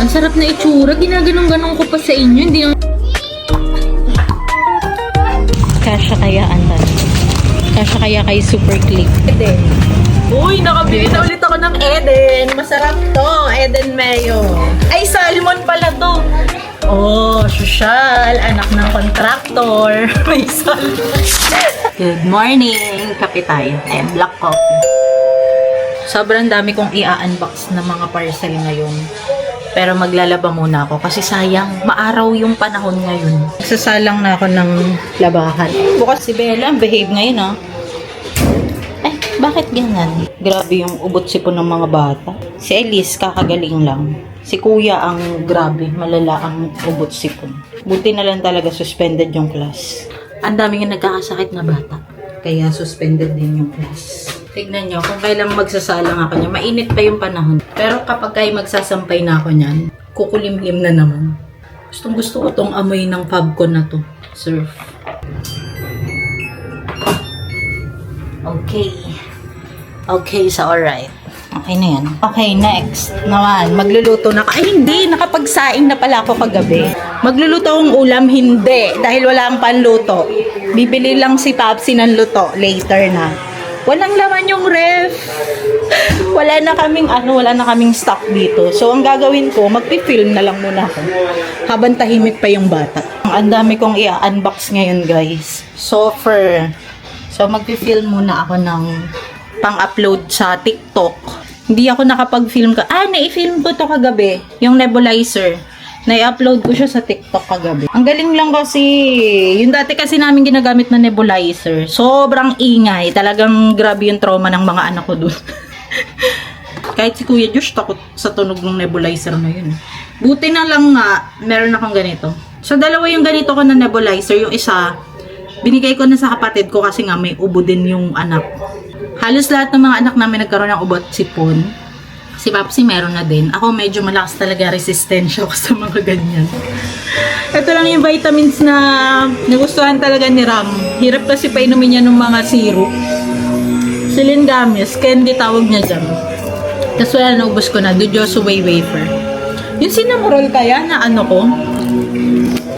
Ang sarap na itsura. Ginaganong-ganong ko pa sa inyo. Hindi yung... Kasya kaya andan. Kasya kaya kay Super Click. Eden. Uy, nakabili na ulit ako ng Eden. Masarap to. Eden Mayo. Ay, salmon pala to. Oh, social. Anak ng kontraktor. May salmon. Good morning. Kape tayo. And black coffee. Sobrang dami kong i-unbox na mga parcel ngayon. Pero maglalaba muna ako kasi sayang, maaraw yung panahon ngayon. Sasalang na ako ng labahan. Bukas si Bella, behave ngayon ah. Eh, bakit ganyan? Grabe yung ubot sipon ng mga bata. Si Elise, kakagaling lang. Si Kuya ang grabe, malala ang ubot sipon. Buti na lang talaga suspended yung class. Ang daming yung nagkakasakit na bata. Kaya suspended din yung class. Tignan nyo, kung kailan magsasalang ako niya, mainit pa yung panahon. Pero kapag kayo magsasampay na ako niyan, kukulimlim na naman. Gustong gusto ko tong amoy ng Fabcon na to. Surf. Okay. Okay, so alright. Okay na yan. Okay, next. Naman, magluluto na ako. Ay, hindi. Nakapagsaing na pala ako kagabi. Magluluto akong ulam, hindi. Dahil wala ang panluto. Bibili lang si Papsi ng luto. Later na. Walang laman yung ref. Wala na kaming stock dito. So, ang gagawin ko, magpi-film na lang muna ako. Habang tahimik pa yung bata. Ang dami kong i-unbox ngayon, guys. So magpi-film muna ako ng pang-upload sa TikTok. Hindi ako nakapag-film ka. Na-i-film ko to kagabi. Yung nebulizer. Na-upload ko siya sa TikTok kagabi. Ang galing lang kasi, yung dati kasi namin ginagamit na nebulizer, sobrang ingay. Talagang grabe yung trauma ng mga anak ko dun. Kahit si Kuya Josh, takot sa tunog ng nebulizer na yun. Buti na lang nga, meron akong ganito. So, dalawa yung ganito ko na nebulizer. Yung isa, binigay ko na sa kapatid ko kasi nga may ubo din yung anak. Halos lahat ng mga anak namin nagkaroon ng ubo at sipon. Si Papsi meron na din. Ako medyo malakas talaga resistensya ko sa mga ganyan. Ito lang yung vitamins na nagustuhan talaga ni Ram. Hirap kasi painumin niya ng mga syrup. Silingamis, candy tawag niya dyan. Tapos wala, naubos ko na. Dujoso Way Wafer. Yung cinnamoroll kaya na ano ko,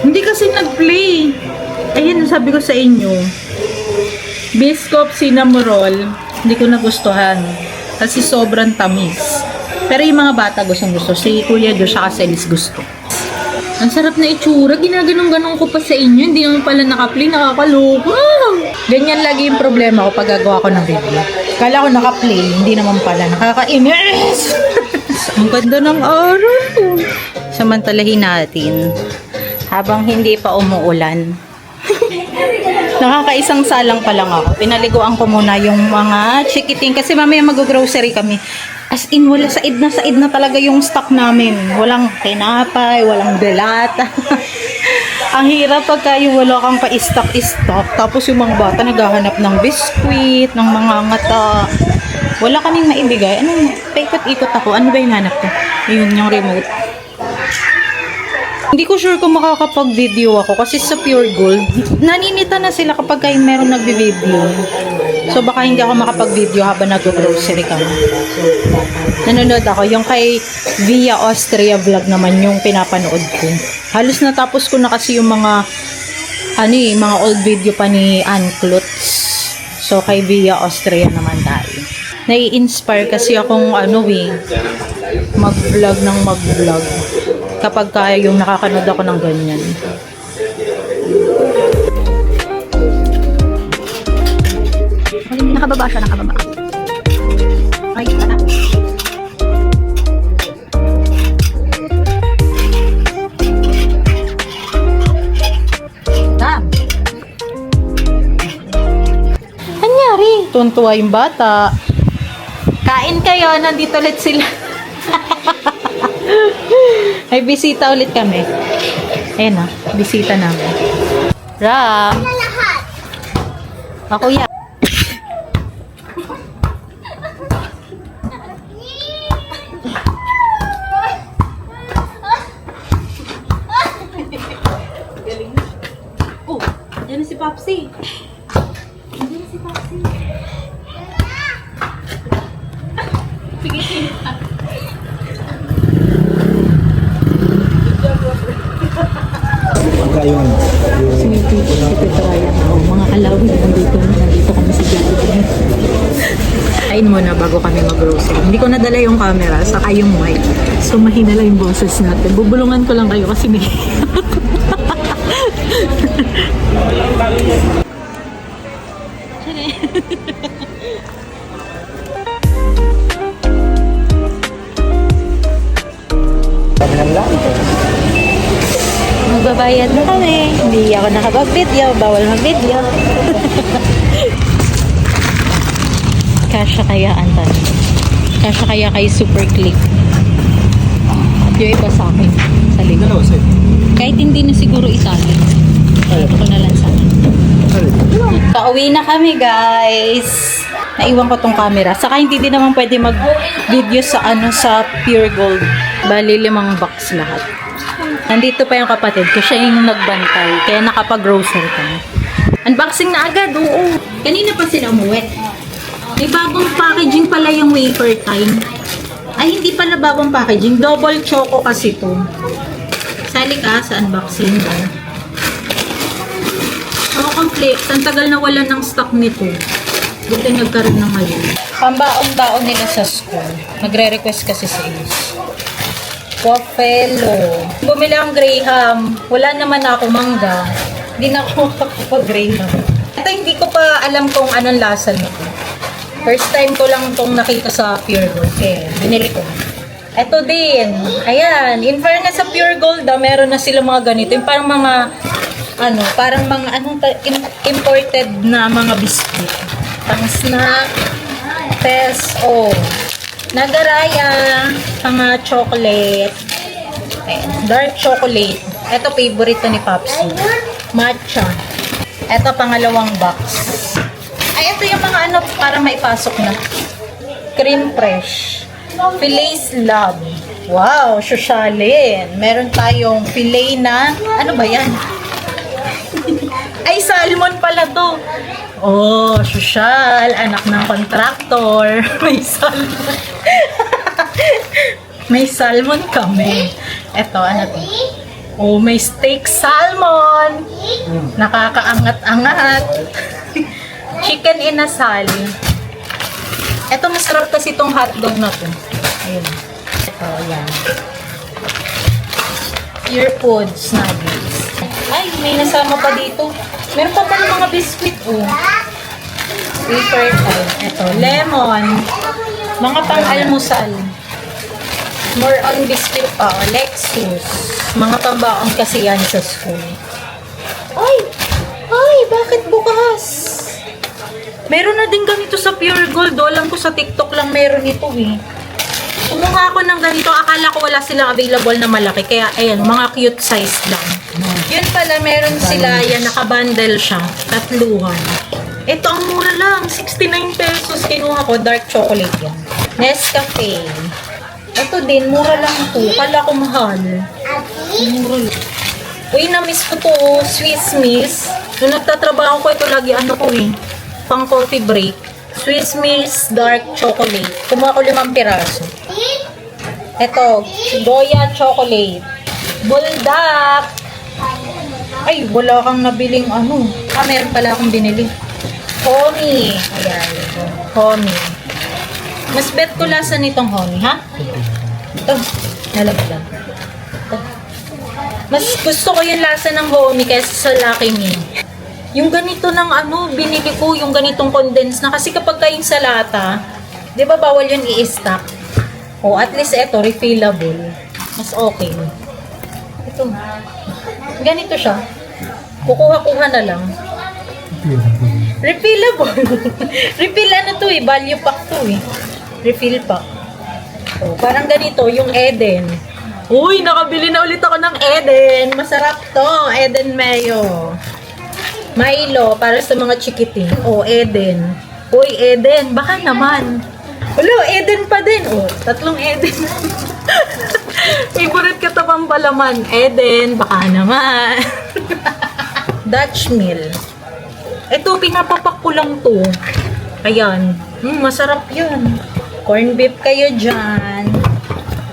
hindi kasi nag-play. Ayun, sabi ko sa inyo. Biscop cinnamoroll, hindi ko nagustuhan. Kasi sobrang tamis. Pero yung mga bata gustong-gusto. Si Kuya Josh at si Elise gusto. Ang sarap na itsura. Ginaganong-ganong ko pa sa inyo. Hindi naman pala naka-play. Nakakaloko. Ganyan lagi yung problema ko pag gagawa ko ng video. Kala ko naka-play. Hindi naman pala. Nakakainis. Ang ganda ng araw. Samantalahin natin. Habang hindi pa umuulan. Nakakaisang salang pa lang ako. Pinaliguan ko muna yung mga chikiting kasi mamaya mag-grocery kami. As in, wala said na talaga yung stock namin. Walang tinapay, walang delata. Ang hirap pagka yung wala kang pa-stock. Tapos yung mga bata naghahanap ng biskwit, ng mga ngata. Wala kaming maibigay. Paikot-ikot ako. Ano ba yung hanap ko? Yun, yung remote. Hindi ko sure kung makakapag-video ako kasi sa Pure Gold, naninita na sila kapag kayo meron nagbi-video. So baka hindi ako makapag-video habang nag-grocery kami. Nanonood ako. Yung kay Via Austria vlog naman yung pinapanood ko. Halos natapos ko na kasi yung mga mga old video pa ni Ann Klutz. So kay Via Austria naman tayo. Nai-inspire kasi akong mag-vlog ng mag-vlog. Kapag kaya yung nakakanood ako ng ganyan. Nakababa siya, nakababa. Ay, tara. Anyari? Tuntua yung bata. Kain kayo, nandito ulit sila. Ay, bisita ulit kami. Ayan na, bisita namin. Ram! Ako yan. Oh, yan na si Papsi. Yan na si Papsi. Sige, sige. yun. Mga kalawin, nandito kami sa Jollibee. Kain muna bago kami mag-grocery. Hindi ko nadala yung camera, saka yung mic. So mahina lang yung boses natin. Bubulungan ko lang kayo kasi may... Kami ng lang. Magbabayad na kami. Hindi ako nakapag-video. Bawal mag-video. Kasya kaya, Anton? Kasya kaya kay Super Click? Yung iba sa akin. Sa likod. Dalawa sa'yo. Kahit hindi na siguro itali. Ito ko na lang sa akin. Pauwi na kami, guys. Naiwan ko tong camera. Saka hindi din naman pwede mag-video sa sa Pure Gold. Bali 5 box lahat. Nandito pa yung kapatid ko. Siya yung nagbantay. Kaya nakapag-grocery kami. Unboxing na agad, oo. Kanina pa sila umuwi. May bagong packaging pala yung wafer time. Ay, hindi pala bagong packaging. Double choco kasi to. Sali ka sa unboxing. Ako complete. Ang tagal na wala ng stock nito. Buti nagkaroon na ngayon. Pambaon-baon nila sa school. Magre-request kasi sa Ace. Waffelo. Bumili ang Graham. Wala naman ako mangga. Hindi na ako makapag-Graham. Ito hindi ko pa alam kung anong lasa nito. First time ko lang itong nakita sa Pure Gold. Kaya binili ko. Ito din. Ayan. In fairness sa Pure Gold, meron na sila mga ganito. Yung parang mga imported na mga biscuit. Pang snack, peso, nagaraya, mga chocolate, dark chocolate. Ito favorite to ni Papsi. Matcha. Ito pangalawang box. Ay, ito yung mga para maipasok na. Cream fresh. Fillets Love. Wow, sosyalin. Meron tayong fillet na, ano ba yan? Ay, salmon pala to. Oh, sosyal. Anak ng kontraktor. May salmon. May salmon kami. Eto, ano to? Oh, may steak salmon. Nakakaangat-angat. Chicken inasal. Eto, masarap kasi itong hotdog na to. Ayun. Ito, ayan. Pure Foods Nuggets. Ay, may nasama pa dito. Meron pa pala mga biscuit, oh. Wafer time. Ito, lemon. Mga pang-almusal. More on biscuit pa. Lexus. Mga pambaon kasi yan sa school. Ay! Ay, bakit bukas? Meron na din ganito sa Pure Gold. Alam ko sa TikTok lang meron ito eh. Kumuha ako ng ganito. Akala ko wala silang available na malaki. Kaya ayan, mga cute size lang. Yun pala, meron sila. Yan, nakabundle siya. Tatluhan. Ito ang mura lang. 69 pesos. Kinuha ko. Dark chocolate yan. Nescafe. Ito din, mura lang ito. Kala ko mahal. Mura lang. Uy, na-miss ko to. Swiss Miss. Nung nagtatrabaho ko, ito lagi ano ko eh. Pang coffee break. Swiss Miss Dark Chocolate. Kumuha ko 5 piraso. Ito, Goya Chocolate. Buldak. Ay, wala kang nabiling ano. Meron pala akong binili. Honey. Ayan. Honey. Mas bet ko lasa nitong honey, ha? Ito. Nalaglag. Ito. Mas gusto ko yung lasa ng honey kaysa sa Lucky Me. Yung ganito ng binili ko, yung ganitong condensed na. Kasi kapag kayo sa lata, di ba bawal yun i-stock? O, at least ito, refillable. Mas okay. Ito. Ganito siya. Kukuha-kuha na lang. Refillable. Refill to eh. Value pack to eh. Refill pack. O, parang ganito, yung Eden. Uy, nakabili na ulit ako ng Eden. Masarap to. Eden Mayo. Milo, para sa mga chikiting. O, Eden. Uy, Eden, baka naman. Ulo, Eden pa din. O, 3 Eden. Favorite ka tabang palaman. Eden, baka naman. Dutch Mill. Ito, pinapapak ko lang to. Ayan. Masarap yun. Corn beef kayo dyan.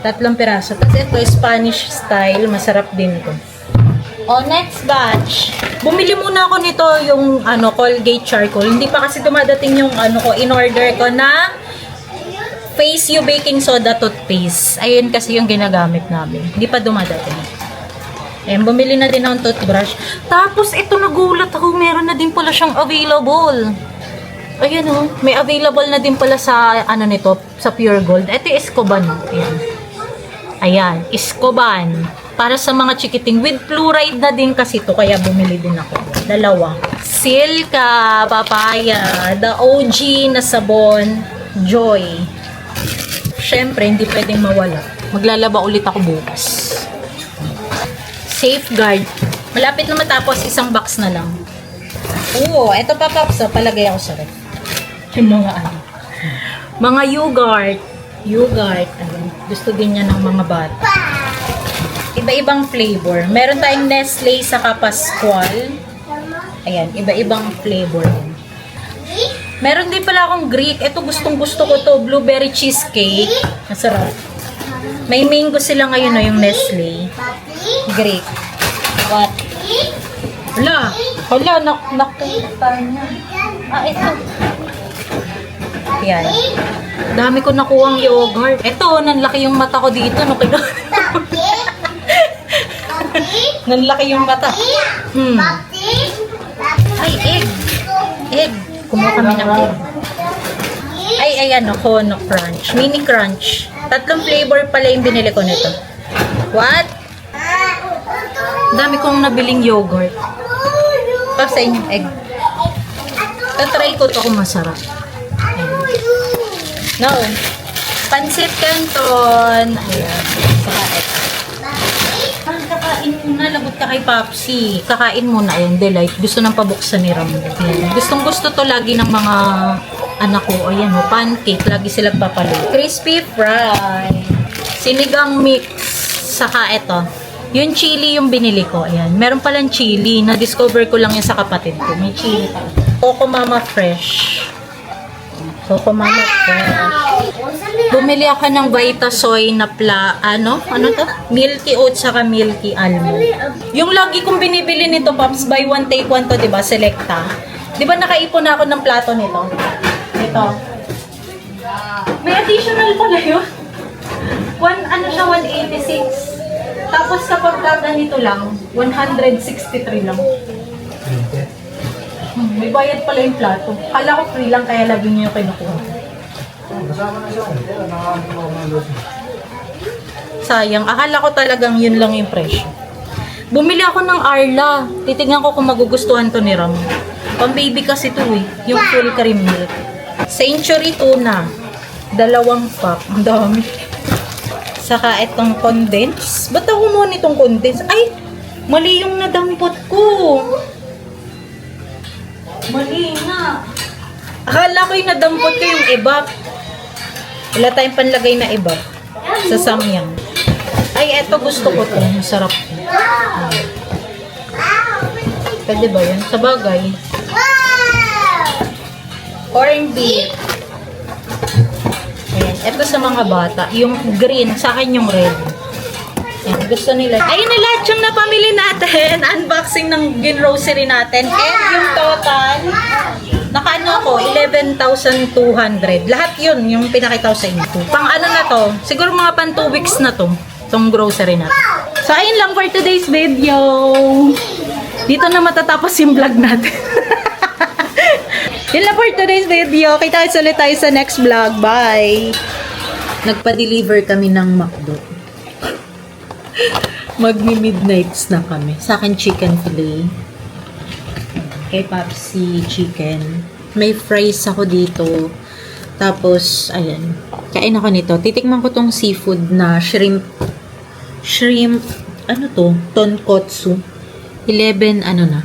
3 piraso. Tapos ito, Spanish style. Masarap din to. O, next batch. Bumili muna ako nito yung Colgate Charcoal. Hindi pa kasi dumadating yung in-order ko na Face You Baking Soda Toothpaste. Ayun kasi yung ginagamit namin. Hindi pa dumadating. Ayan, bumili na din akong toothbrush. Tapos, ito nagulat ako. Meron na din pala siyang available. Ayan o. May available na din pala sa, nito, sa Pure Gold. Ito yung Escoban. Ayan. Ayan, Escoban. Para sa mga chikiting. With fluoride na din kasi to kaya bumili din ako. Dalawa. Silka, papaya, the OG na sabon, Joy. Syempre, hindi pwedeng mawala. Maglalaba ulit ako bukas. Safeguard. Malapit na matapos, isang box na lang. Oo, eto pa Paps, palagay ako sa ref. Yung mga yogurt. Ayun. Gusto din niya ng mga bata. Iba-ibang flavor. Meron tayong Nestle saka Pascual. Ayan, iba-ibang flavor. Meron din pala akong Greek. Ito gustong-gusto ko to, blueberry cheesecake. Masarap. May mango sila ngayon no, yung Nestle. Greek. What? Hala, nakita niya. Ito. Ayan. Dami ko nakuhang yogurt. Ito, nanlaki yung mata ko dito. No, nanlaki yung mata. Ay, egg. Kumuha kami ng egg. Ay, ayan, Kono Crunch. Mini Crunch. 3 flavor pala yung binili ko nito. What? Dami kong nabiling yogurt. Para sa inyong egg. Tatry ko ito kung masarap. No. Pansit Canton. Ayan. Saka egg. Kakain muna, lagot ka kay Papsi. Kakain muna, ayan, delight. Gusto nang pabuksan ni Ram. Gustong gusto to lagi ng mga anak ko. Ayan, pancake. Lagi silang papalo. Crispy fry. Sinigang mix. Saka ito. Yung chili yung binili ko. Ayan. Meron palang chili. Na-discover ko lang yan sa kapatid ko. May chili pa. Coco Mama Fresh. Coco Mama Fresh. Bumili ako ng Vitasoy na ano to? Milky oats saka milky almond. Yung lagi kong binibili nito, Pops, buy one take one to, diba? Selecta. Diba nakaipon na ako ng plato nito? Ito. May additional pala yun. Siya, 186. Tapos kapag ganito lang, 163 lang. May bayad pala yung plato. Kala ko free lang, kaya lagi niyo kinukuha. Sayang, akala ko talagang yun lang yung presyo. Bumili ako ng Arla. Titignan ko kung magugustuhan to ni Ram. Pang baby kasi to eh. Yung full cream milk. Century tuna. 2 pack. Ang dami. Saka itong condense. Ba't ako mo nitong condense? Ay! Mali yung nadampot ko. Mali nga. Akala ko yung nadampot ko yung ebap. Wala tayong panlagay na ebap. Sa samyang. Ay, eto gusto ko to. Masarap. Pwede ba yun? Sa bagay. Corned beef. Ayan. Eto sa mga bata. Yung green. Sa akin yung red. Ayan. Gusto nila. Ayun na lahat yung napamili natin. Unboxing ng grocery natin. And yung total, nakaano ako, 11,200. Lahat yun, yung pinakita ko sa inyo. Pang ano na to, siguro mga pan 2 weeks na to, itong grocery natin. So, ayun lang for today's video. Dito na matatapos yung vlog natin. Yun lang for today's video. Kita ulit tayo sa next vlog. Bye! Nagpa-deliver kami ng McDo. Magmi-midnights na kami. Sa akin, chicken fillet. Kay Papsi chicken. May fries ako dito. Tapos, ayan. Kain ako nito. Titikman ko tong seafood na shrimp. Ano to? Tonkotsu. 11, ano na?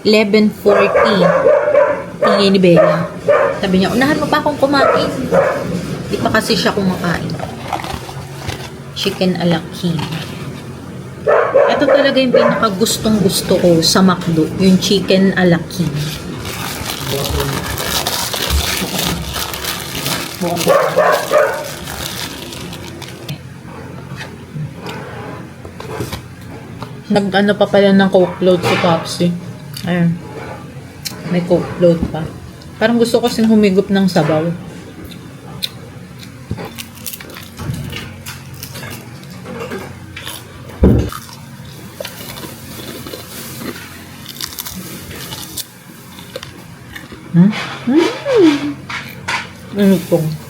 11:40. Tingin ni Bella. Sabi niya, unahan mo pa akong kumain. Di pa kasi siya kumakain. Chicken ala king. Ito talaga yung pinakagustong gusto ko sa McDo. Yung chicken ala king. Nag-ano pa pala ng coke float si Popsy. Ayun. May coke float pa. Parang gusto ko kasing humigop ng sabaw. Ano pong?